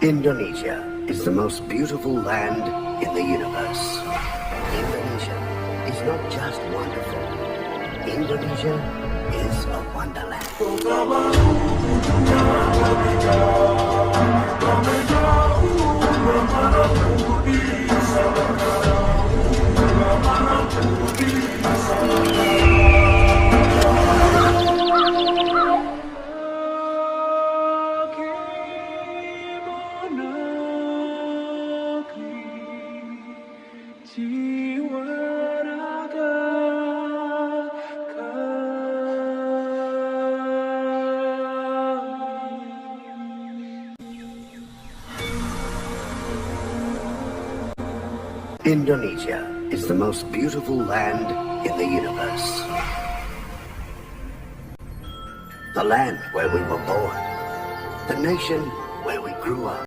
Indonesia is the most beautiful land in the universe. Indonesia is not just wonderful. Indonesia is a wonderland. Indonesia is the most beautiful land in the universe. The land where we were born. The nation where we grew up.